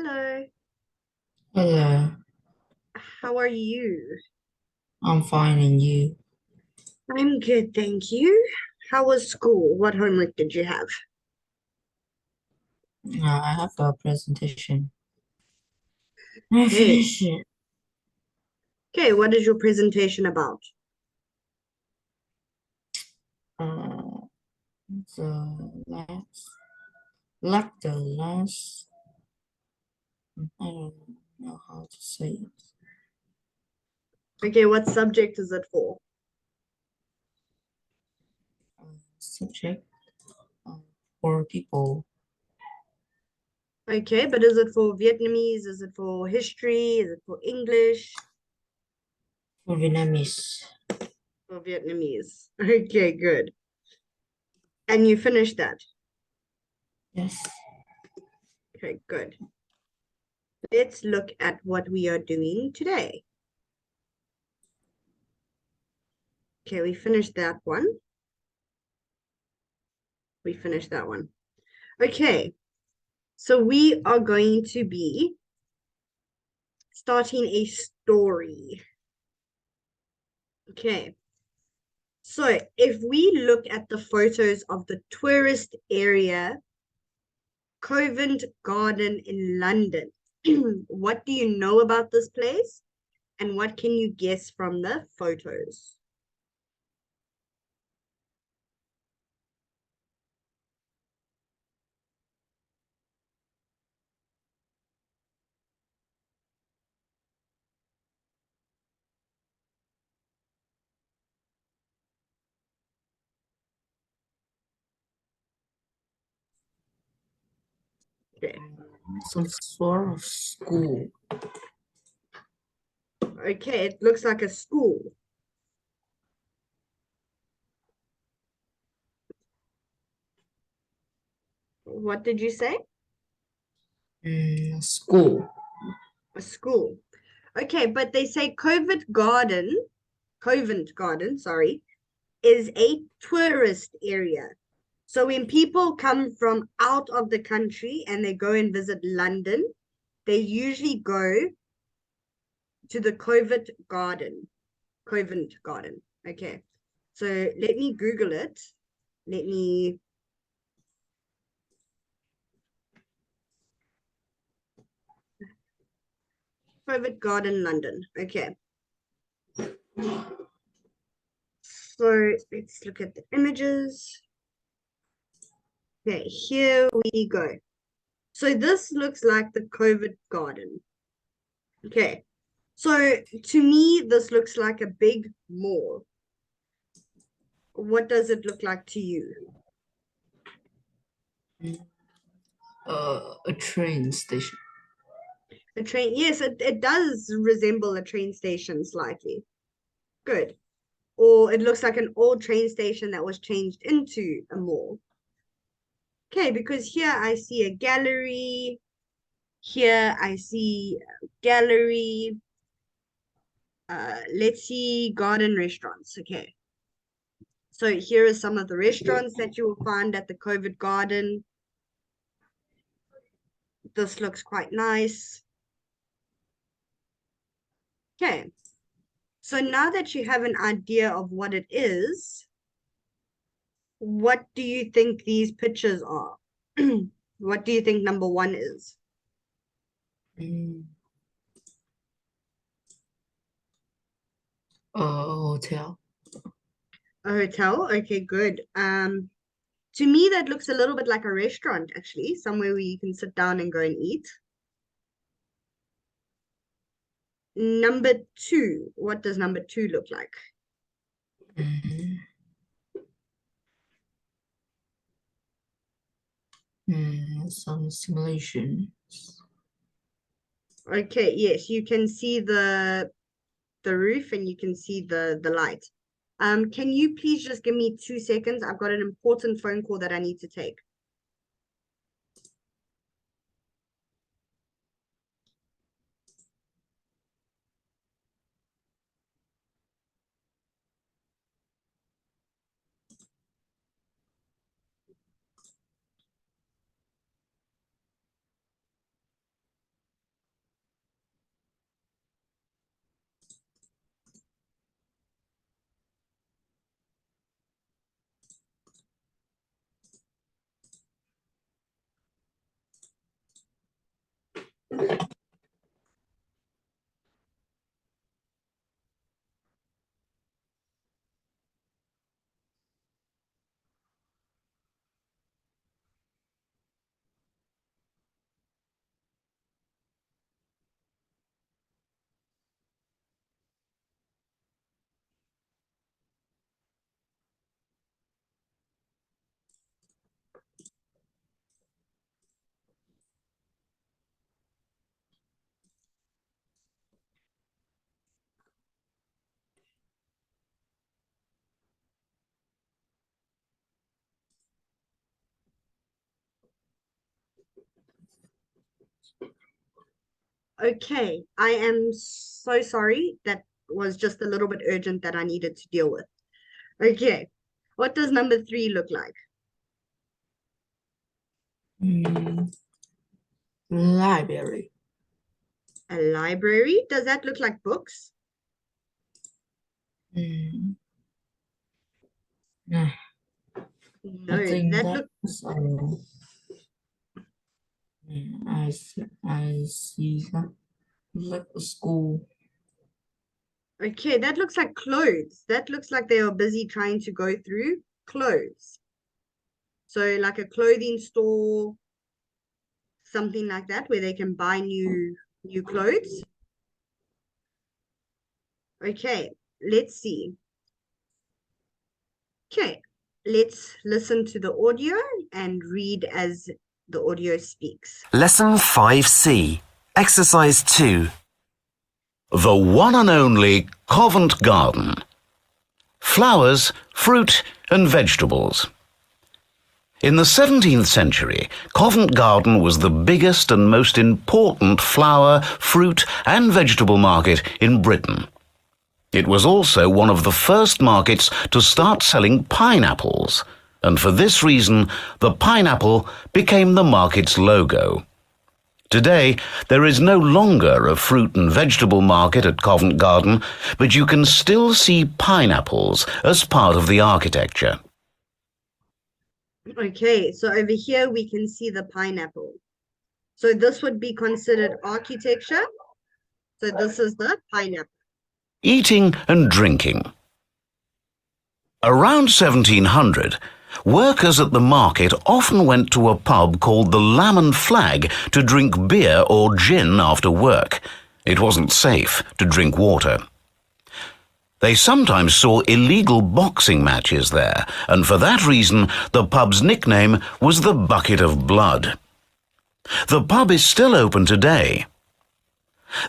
Hello, Hello, how are you? I'm fine and you? I'm good, thank you. How was school? What homework did you have? I have a presentation. I Okay, finished it. okay, what is your presentation about? Uh, the last, like the last, I don't know how to say it. Okay, what subject is it for? Subject uh, for people Okay, but is it for Vietnamese? Is it for history? Is it for English? for Vietnamese. For Vietnamese. Okay, good. And you finished that. Yes. Okay, good. Let's look at what we are doing today. Okay, we finished that one. We finished that one. Okay, so we are going to be starting a story. Okay, so if we look at the photos of the tourist area, Covent Garden in London, what do you know about this place? And what can you guess from the photos? Okay, Some sort of school. okay, it looks like a school. What did you say? School. A school. Okay, but they say Covent Garden, sorry, is a tourist area. So when people come from out of the country and they go and visit London, they usually go to the Covent Garden. Covent Garden. Okay. So let me Google it. Let me Covent Garden, London. Okay. So let's look at the images. Okay, here we go. So this looks like the Covent Garden. Okay. So to me, this looks like a big mall. What does it look like to you? Mm, a train station. A train? Yes, it does resemble a train station slightly. Good. Or it looks like an old train station that was changed into a mall. Okay, because here I see a gallery. Here I see a gallery. Let's see garden restaurants. Okay. So here are some of the restaurants that you will find at the Covent Garden. This looks quite nice. Okay. So now that you have an idea of what it is, what do you think these pictures are? What do you think number one is? Mm, a hotel. A hotel? Okay, good. To me, that looks a little bit like a restaurant, actually, somewhere where you can sit down and go and eat. Number two, what does number two look like? Mm, some simulations. Okay, yes, you can see the roof and you can see the light. Can you please just give me 2 seconds? I've got an important phone call that I need to take. Okay, I am so sorry. That was just a little bit urgent that I needed to deal with. Okay, what does number three look like? Mm, library. A library? Does that look like books? Mm, nah, I No, think that look that's I see that like a school. okay, that looks like clothes. That looks like they are busy trying to go through clothes. So like a clothing store, something like that, where they can buy new clothes. Okay, let's see. Okay, let's listen to the audio and read as the audio speaks. Lesson 5C, Exercise 2. The one and only Covent Garden. Flowers, fruit and vegetables. In the 17th century, Covent Garden was the biggest and most important flower, fruit and vegetable market in Britain. It was also one of the first markets to start selling pineapples, and for this reason, the pineapple became the market's logo. Today, there is no longer a fruit and vegetable market at Covent Garden, but you can still see pineapples as part of the architecture. Okay, so over here we can see the pineapple. So this would be considered architecture. So this is the pineapple. Eating and drinking. Around 1700, workers at the market often went to a pub called the Lamb and Flag to drink beer or gin after work. It wasn't safe to drink water. They sometimes saw illegal boxing matches there, and for that reason the pub's nickname was the Bucket of Blood. The pub is still open today.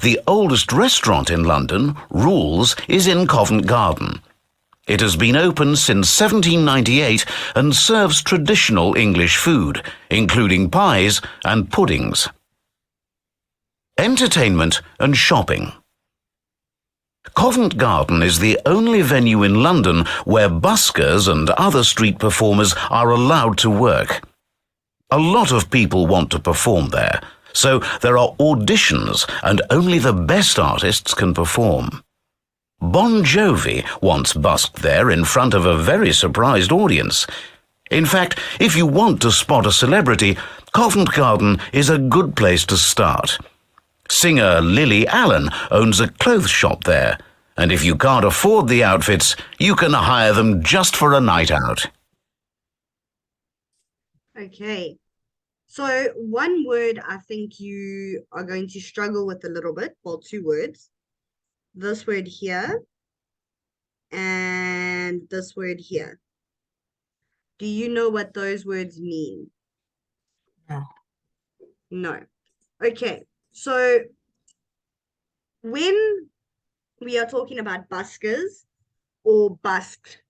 The oldest restaurant in London, Rule's, is in Covent Garden. It has been open since 1798 and serves traditional English food, including pies and puddings. Entertainment and shopping. Covent Garden is the only venue in London where buskers and other street performers are allowed to work. A lot of people want to perform there, so there are auditions and only the best artists can perform. Bon Jovi once busked there in front of a very surprised audience. In fact, if you want to spot a celebrity, Covent Garden is a good place to start. Singer Lily Allen owns a clothes shop there, and if you can't afford the outfits, you can hire them just for a night out. Okay, so one word I think you are going to struggle with a little bit. Well, two words. This word here and this word here. Do you know what those words mean? No. No. Okay, so when we are talking about buskers or busked,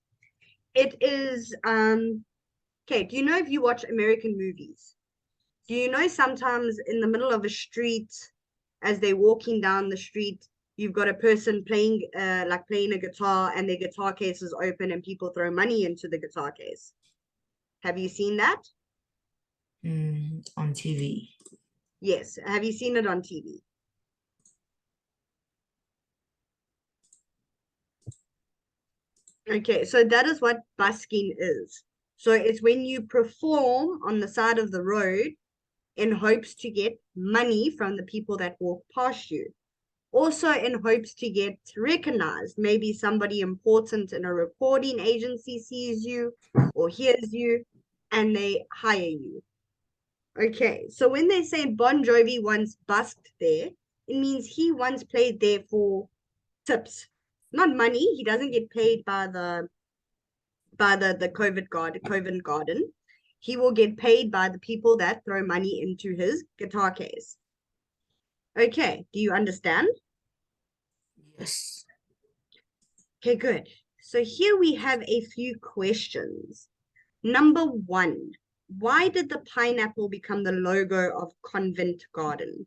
it is okay, do you know if you watch American movies? Do you know sometimes in the middle of a street, as they're walking down the street, you've got a person playing like playing a guitar and their guitar case is open and people throw money into the guitar case. Have you seen that? On TV. Yes. Have you seen it on TV? Okay, so that is what busking is. So it's when you perform on the side of the road in hopes to get money from the people that walk past you. Also in hopes to get recognized. Maybe somebody important in a recording agency sees you or hears you and they hire you. Okay, so when they say Bon Jovi once busked there, it means he once played there for tips, not money. He doesn't get paid by the Covent Garden. He will get paid by the people that throw money into his guitar case. Okay, do you understand? Yes. Okay, good. So here we have a few questions. Number one, Why did the pineapple become the logo of Covent Garden?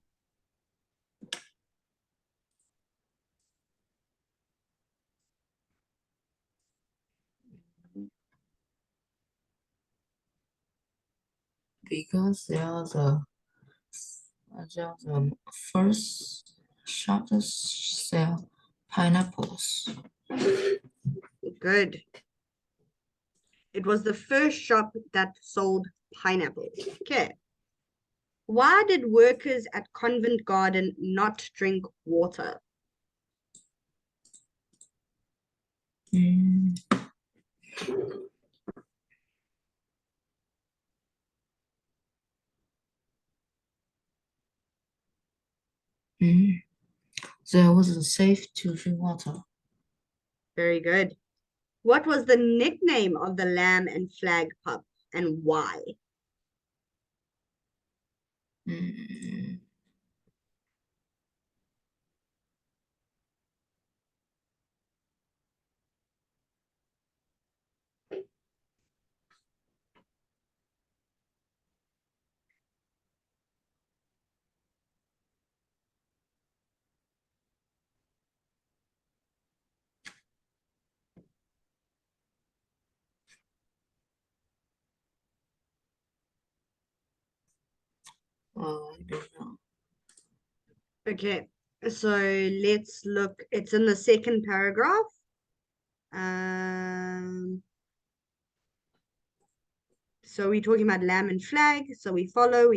Because they are the first shop to sell pineapples. Good. It was the first shop that sold pineapples. Okay. Why did workers at Covent Garden not drink water? Mm. Mm. There wasn't safe to drink water. Very good. What was the nickname of the Lamb and Flag pub and why? Mm. I don't know. Okay, so let's look. It's in the second paragraph. So we're talking about Lamb and Flag. So we follow.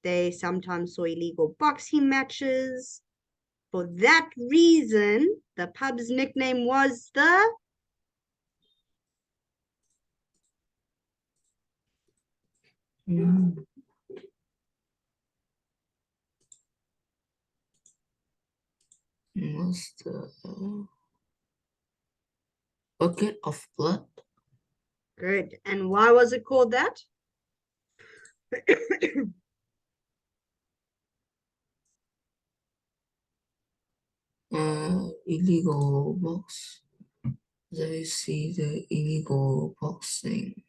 They sometimes saw illegal boxing matches. For that reason, the pub's nickname was the Mm. Was the bucket of blood? Good. And why was it called that? Illegal box. They see the illegal boxing.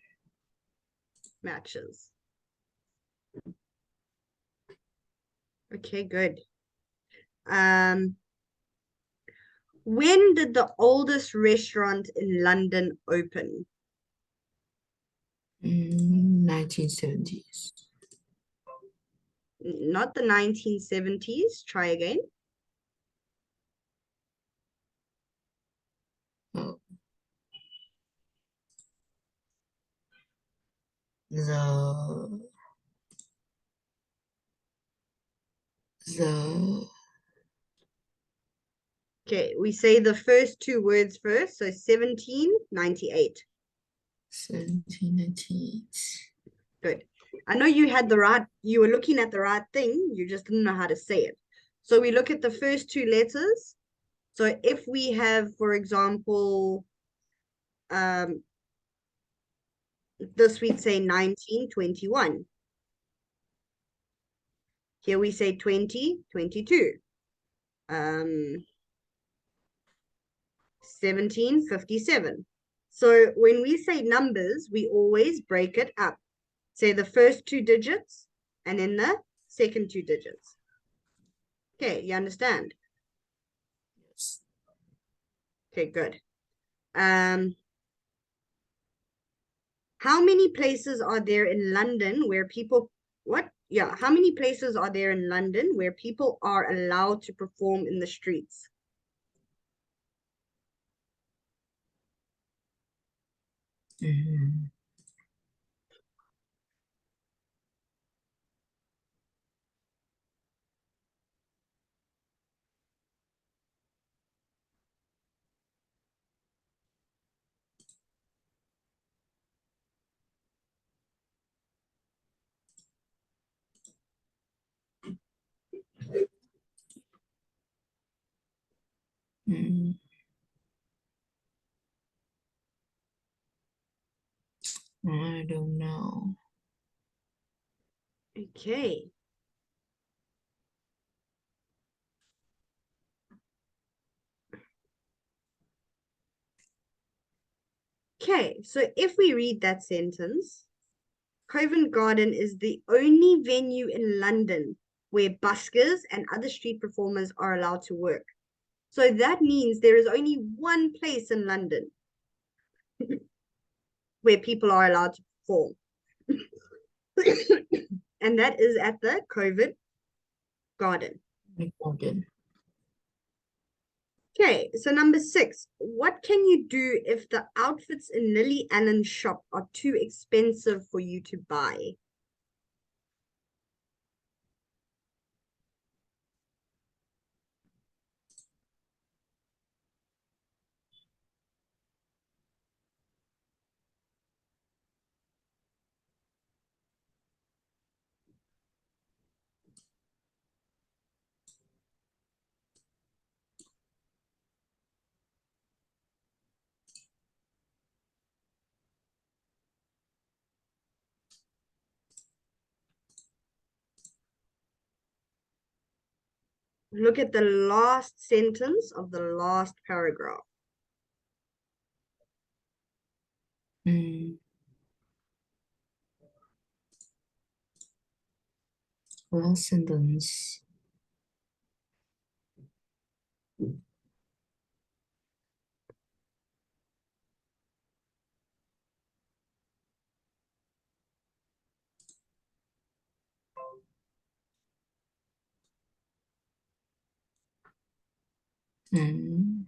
Matches. Okay, good. When did the oldest restaurant in London open? 1970s. Not the 1970s. Try again. Oh. The Okay, we say the first two words first. So 1798. 1790s. Good. I know you had the right, you were looking at the right thing. You just didn't know how to say it. So we look at the first two letters. So if we have, for example, this we'd say 1921. Here we say 2022. 1757. So when we say numbers, we always break it up. Say the first two digits and then the second two digits. Okay, you understand? Yes. Okay, good. How many places are there in London where people how many places are there in London where people are allowed to perform in the streets? Mm. Mm. I don't know. Okay. Okay, so if we read that sentence, Covent Garden is the only venue in London where buskers and other street performers are allowed to work. So that means there is only one place in London where people are allowed to perform. And that is at the Covent Garden. Garden. Okay, so number 6. What can you do if the outfits in Lily Allen's shop are too expensive for you to buy? Look at the last sentence of the last paragraph. Mm. Last sentence. Mm.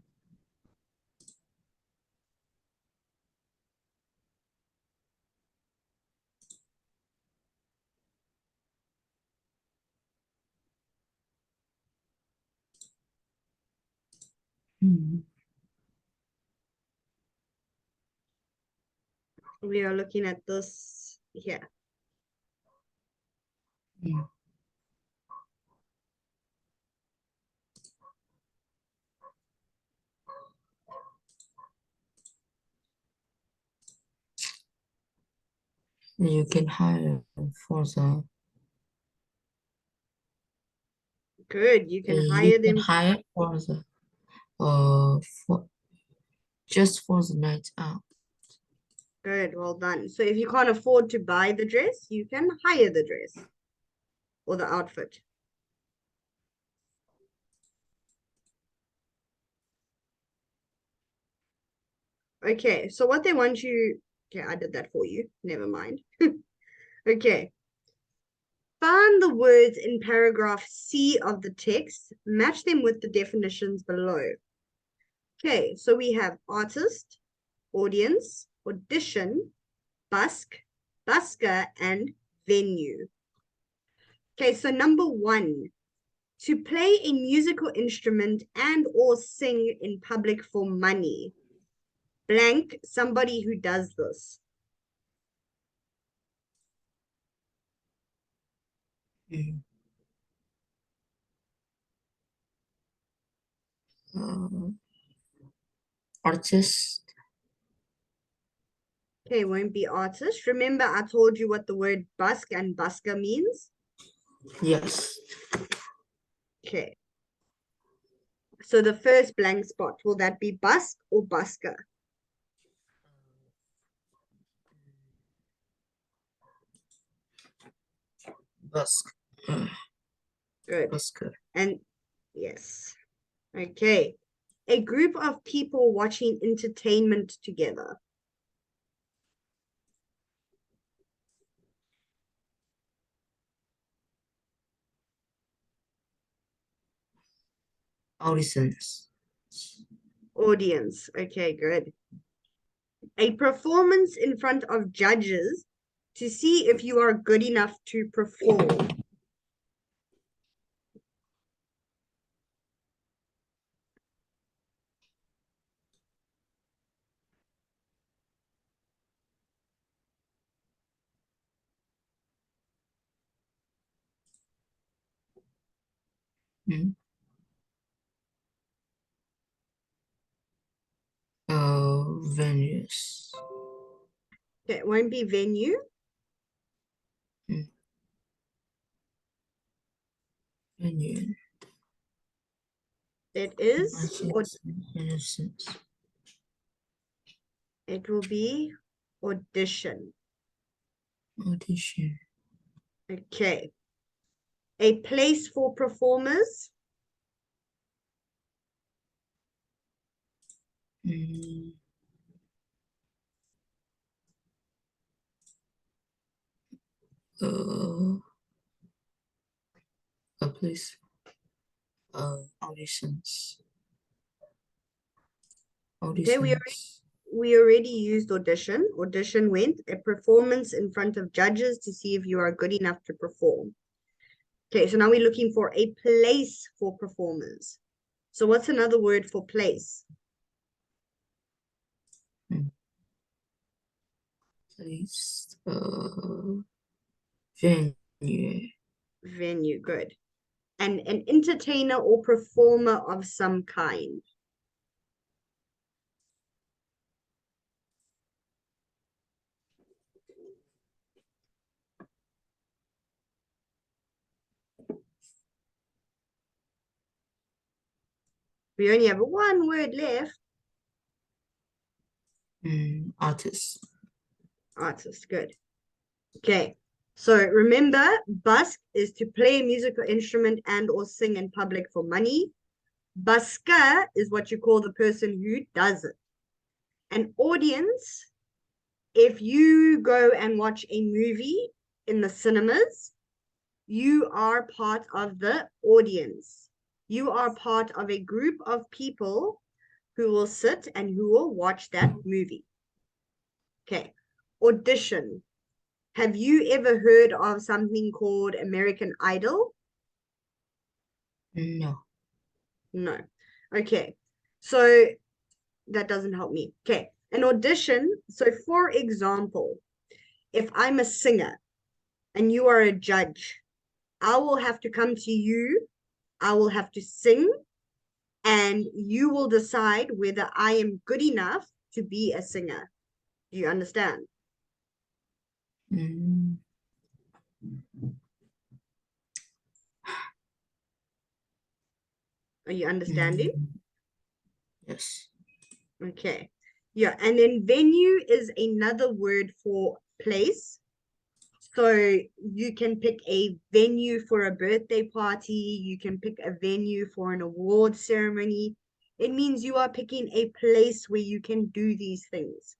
Mm. We are looking at this here. Mm. You can hire for the Good. You can you hire can them. hire for the for just for the night out. Good. Well done. So if you can't afford to buy the dress, you can hire the dress or the outfit. Okay. So what they want you. Okay, I did that for you. Never mind. Okay. Find the words in paragraph C of the text, match them with the definitions below. Okay, so we have artist, audience, audition, busk, busker, and venue. Okay, so number 1, to play a musical instrument and or sing in public for money. Blank, somebody who does this. Mm. Uh, artist. Okay, won't be artist. Remember, I told you what the word busk and busker means? Yes. Okay. So the first blank spot, will that be busk or busker? Busk. Good. Busker. And yes. Okay. A group of people watching entertainment together. Auditions. Audience. Okay, good. A performance in front of judges to see if you are good enough to perform. Mm. Venues. Okay, it won't be venue. Mm. Venue. It is Innocence. It will be audition. Audition. Okay. A place for performers. Mm, uh, a place. Auditions. Okay, Auditions. we already used audition. Audition went a performance in front of judges to see if you are good enough to perform. Okay, so now we're looking for a place for performers. So what's another word for place? Place. Venue. Venue, good. And an entertainer or performer of some kind. We only have one word left. Artist. Artist, good. Okay, so remember, busk is to play a musical instrument and or sing in public for money. Busker is what you call the person who does it. An audience, if you go and watch a movie in the cinemas, you are part of the audience. You are part of a group of people who will sit and who will watch that movie. Okay, audition. Have you ever heard of something called American Idol? No. No. Okay, so that doesn't help me. Okay, an audition. So, for example, if I'm a singer and you are a judge, I will have to come to you, I will have to sing, and you will decide whether I am good enough to be a singer. Do you understand? Mm, Are you understanding? yes. Okay. Yeah, and then venue is another word for place. So you can pick a venue for a birthday party, you can pick a venue for an award ceremony. It means you are picking a place where you can do these things.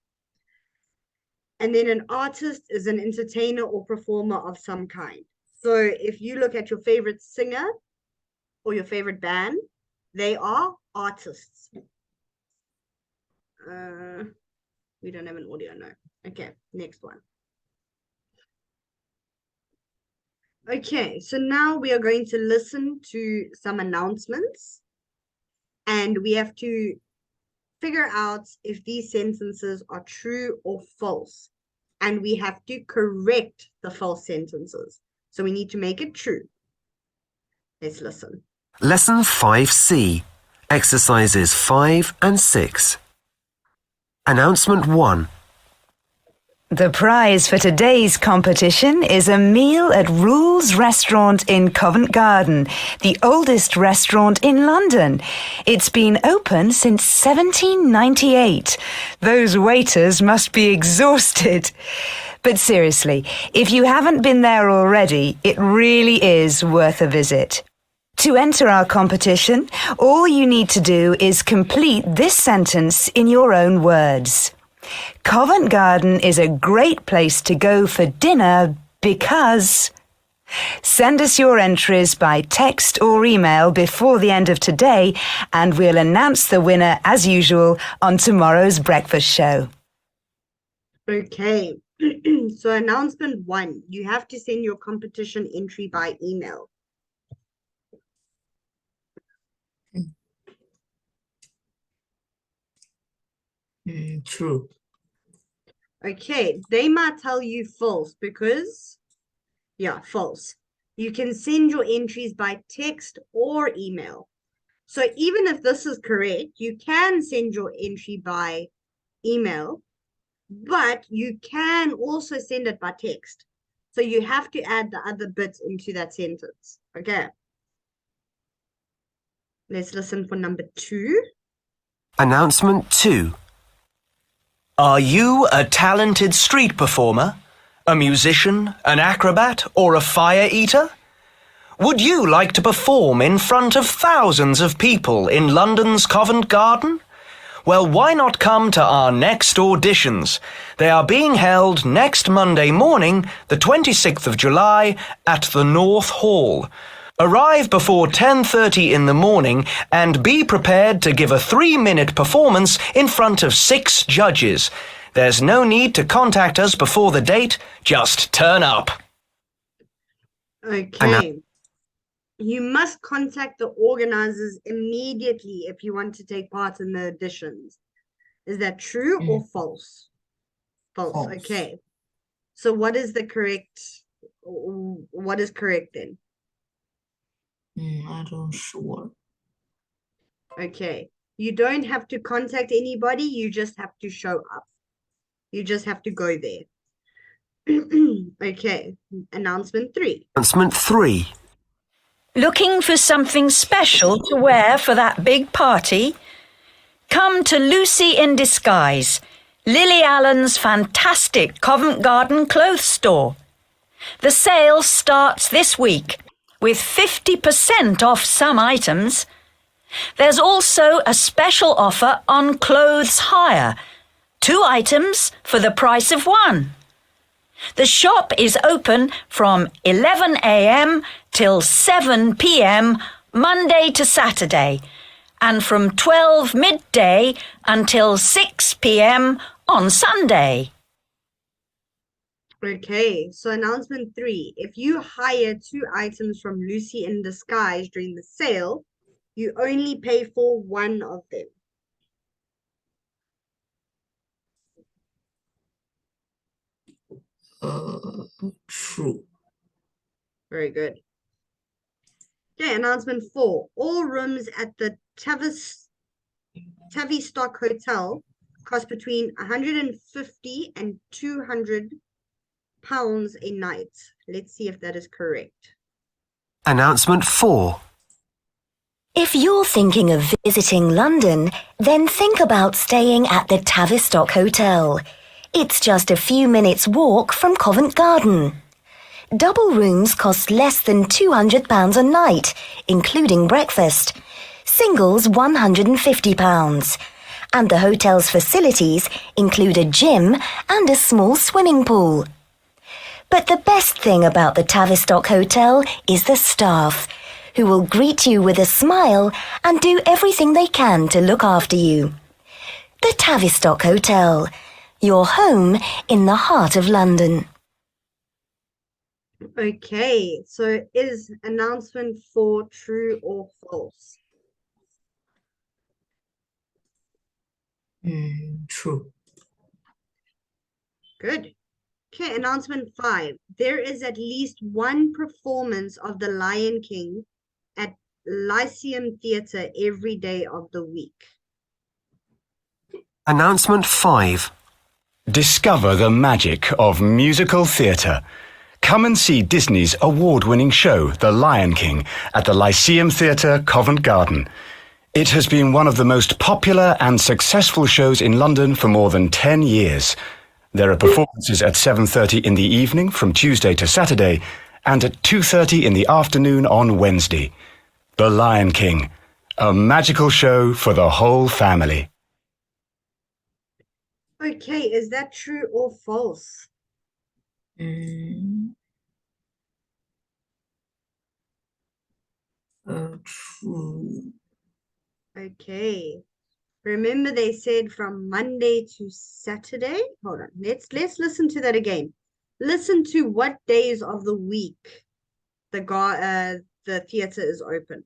And then an artist is an entertainer or performer of some kind. So if you look at your favorite singer or your favorite band, they are artists. We don't have an audio, no. Okay, next one. Okay, so now we are going to listen to some announcements and we have to figure out if these sentences are true or false. And we have to correct the false sentences. So we need to make it true. Let's listen. Lesson 5C, Exercises 5 and 6. Announcement 1. The prize for today's competition is a meal at Rule's Restaurant in Covent Garden, the oldest restaurant in London. It's been open since 1798. Those waiters must be exhausted. But seriously, if you haven't been there already, it really is worth a visit. To enter our competition, all you need to do is complete this sentence in your own words. Covent Garden is a great place to go for dinner because... Send us your entries by text or email before the end of today and we'll announce the winner as usual on tomorrow's breakfast show. Okay, so announcement 1, you have to send your competition entry by email. True. Okay, they might tell you false because, yeah, false. You can send your entries by text or email. So even if this is correct, you can send your entry by email, but you can also send it by text. So you have to add the other bits into that sentence. Okay. Let's listen for number 2. Announcement 2. Are you a talented street performer, a musician, an acrobat, or a fire eater? Would you like to perform in front of thousands of people in London's Covent Garden? Well, why not come to our next auditions? They are being held next Monday morning, the 26th of July, at the North Hall. Arrive before 10:30 in the morning and be prepared to give a 3-minute performance in front of 6 judges. There's no need to contact us before the date, just turn up. Okay. You must contact the organizers immediately if you want to take part in the auditions. Is that true or false? False. Okay. So what is correct then? I don't sure. Okay. You don't have to contact anybody. You just have to show up. You just have to go there. Okay. Announcement 3. Announcement 3. Looking for something special to wear for that big party? Come to Lucy in Disguise, Lily Allen's fantastic Covent Garden clothes store. The sale starts this week with 50% off some items. There's also a special offer on clothes hire, 2 items for the price of 1. The shop is open from 11 a.m. till 7 p.m. Monday to Saturday, and from 12 midday until 6 p.m. on Sunday. Okay, so announcement 3. If you hire 2 items from Lucy in Disguise during the sale, you only pay for 1 of them. True. Very good. Okay, announcement 4. All rooms at the Tavistock Hotel cost between 150 and 200 pounds a night. Let's see if that is correct. Announcement 4. If you're thinking of visiting London, then think about staying at the Tavistock Hotel. It's just a few minutes' walk from Covent Garden. Double rooms cost less than £200 a night, including breakfast. Singles £150. And the hotel's facilities include a gym and a small swimming pool. But the best thing about the Tavistock Hotel is the staff, who will greet you with a smile and do everything they can to look after you. The Tavistock Hotel, your home in the heart of London. Okay, so is announcement 4 true or false? True. Good. Okay, announcement 5. There is at least 1 performance of The Lion King at Lyceum Theatre every day of the week. Announcement 5. Discover the magic of musical theatre. Come and see Disney's award-winning show, The Lion King, at the Lyceum Theatre, Covent Garden. It has been one of the most popular and successful shows in London for more than 10 years. There are performances at 7:30 in the evening from Tuesday to Saturday and at 2:30 in the afternoon on Wednesday. The Lion King, a magical show for the whole family. Okay, is that true or false? True. Okay. Remember they said from Monday to Saturday? Hold on. Let's listen to that again. Listen to what days of the week the theater is open.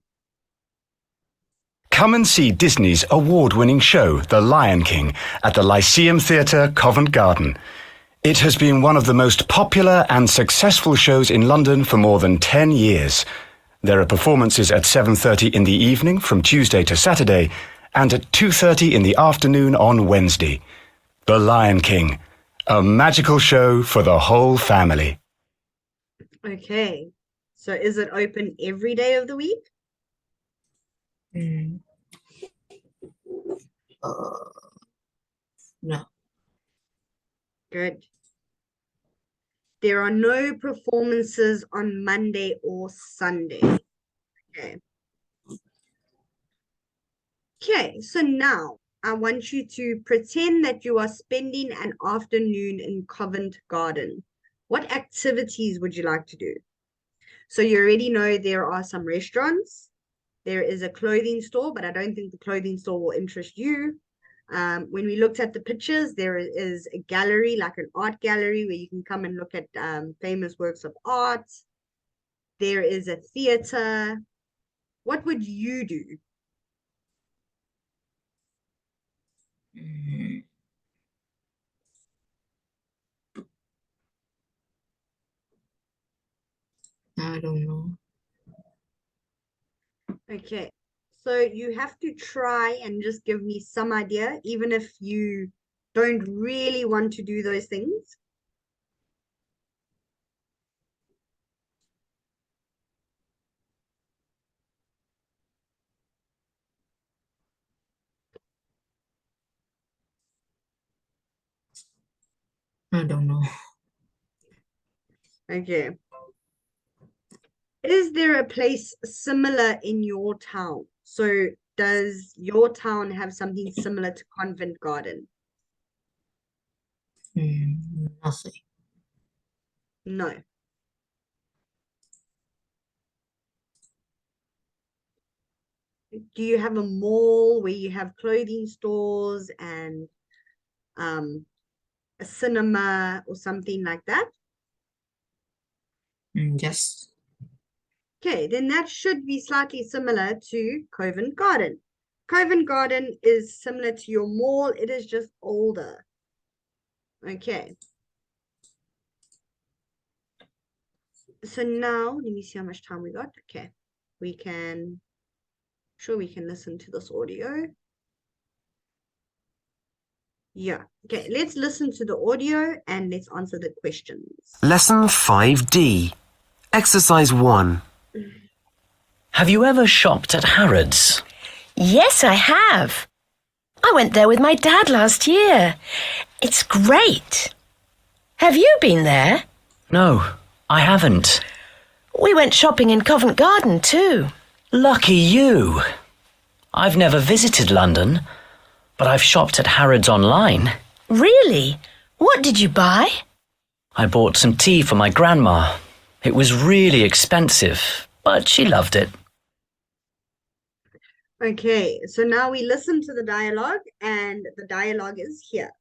Come and see Disney's award-winning show, The Lion King, at the Lyceum Theatre, Covent Garden. It has been one of the most popular and successful shows in London for more than 10 years. There are performances at 7:30 in the evening from Tuesday to Saturday and at 2:30 in the afternoon on Wednesday. The Lion King, a magical show for the whole family. Okay. So is it open every day of the week? No. Good. There are no performances on Monday or Sunday. Okay. Okay, so now I want you to pretend that you are spending an afternoon in Covent Garden. What activities would you like to do? So you already know there are some restaurants. There is a clothing store, but I don't think the clothing store will interest you. When we looked at the pictures, there is a gallery, like an art gallery, where you can come and look at famous works of art. There is a theater. What would you do? Mm, I don't know. Okay, so you have to try and just give me some idea, even if you don't really want to do those things. I don't know. Okay. Is there a place similar in your town? So does your town have something similar to Convent Garden? Nothing. No. Do you have a mall where you have clothing stores and a cinema or something like that? Yes. Okay, then that should be slightly similar to Covent Garden. Covent Garden is similar to your mall, it is just older. Okay. So now, let me see how much time we got. Okay, we can, sure we can listen to this audio. Yeah, okay, let's listen to the audio and let's answer the questions. Lesson 5D. Exercise 1. Have you ever shopped at Harrods? Yes, I have. I went there with my dad last year. It's great. Have you been there? No, I haven't. We went shopping in Covent Garden too. Lucky you. I've never visited London, but I've shopped at Harrods online. Really? What did you buy? I bought some tea for my grandma. It was really expensive, but she loved it. Okay, so now we listen to the dialogue and the dialogue is here.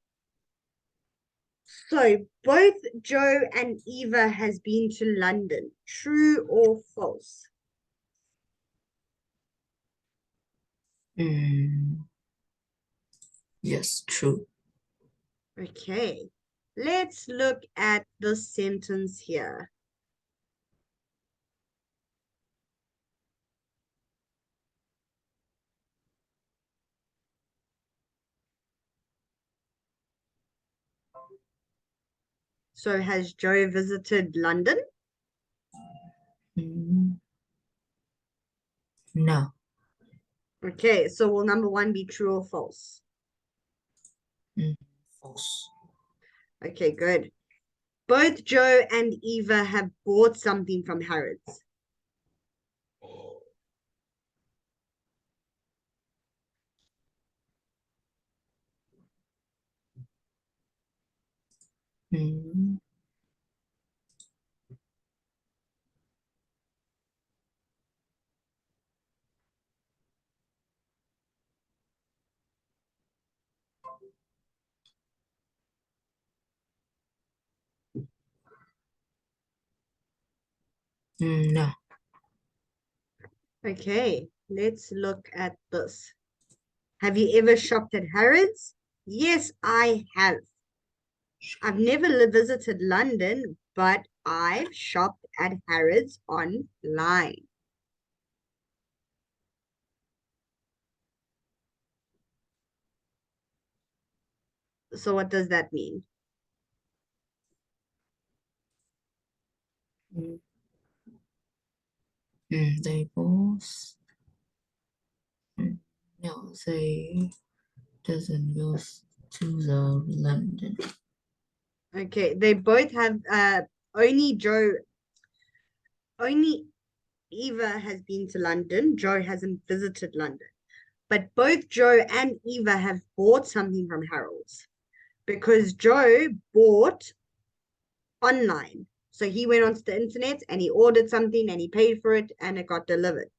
So both Joe and Eva has been to London. True or false? Yes, true. Okay, let's look at the sentence here. So has Joe visited London? No. Okay, so will number one be true or false? False. Okay, good. Both Joe and Eva have bought something from Harrods. No. Okay, let's look at this. Have you ever shopped at Harrods? Yes, I have. I've never visited London, but I've shopped at Harrods online. So what does that mean? They both. No, they doesn't use to the London. Okay, they both have only Eva has been to London. Joe hasn't visited London. But both Joe and Eva have bought something from Harold's because Joe bought online. So he went onto the internet and he ordered something and he paid for it and it got delivered.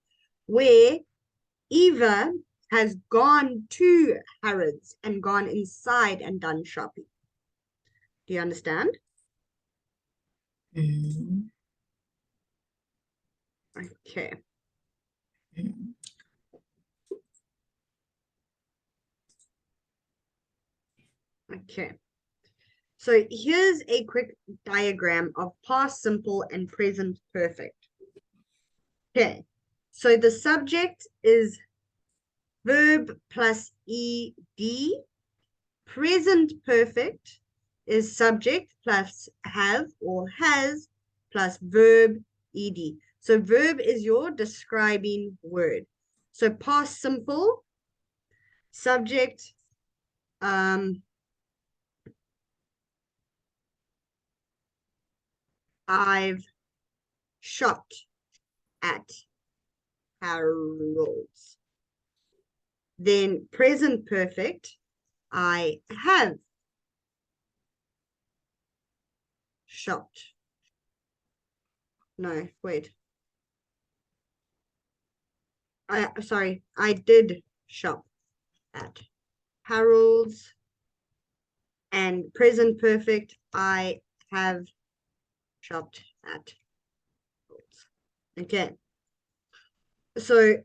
Where Eva has gone to Harrods and gone inside and done shopping. Do you understand? Mm, Okay. mm. Okay. So here's a quick diagram of past simple and present perfect. Okay. So the subject is verb plus ed. Present perfect is subject plus have or has plus verb ed. So verb is your describing word. So past simple, subject, I've shopped at Harold's. Then present perfect, I have shopped. No, wait. I did shop at Harold's. And present perfect, I have shopped at Harold's. Okay. So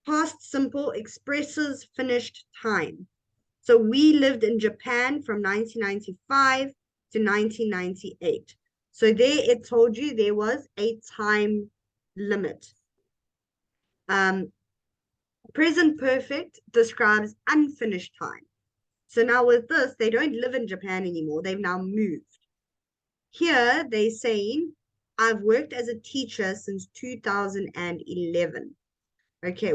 past simple expresses finished time. So we lived in Japan from 1995 to 1998. So there it told you there was a time limit. Present perfect describes unfinished time. So now with this, they don't live in Japan anymore. They've now moved. Here they're saying, I've worked as a teacher since 2011. Okay.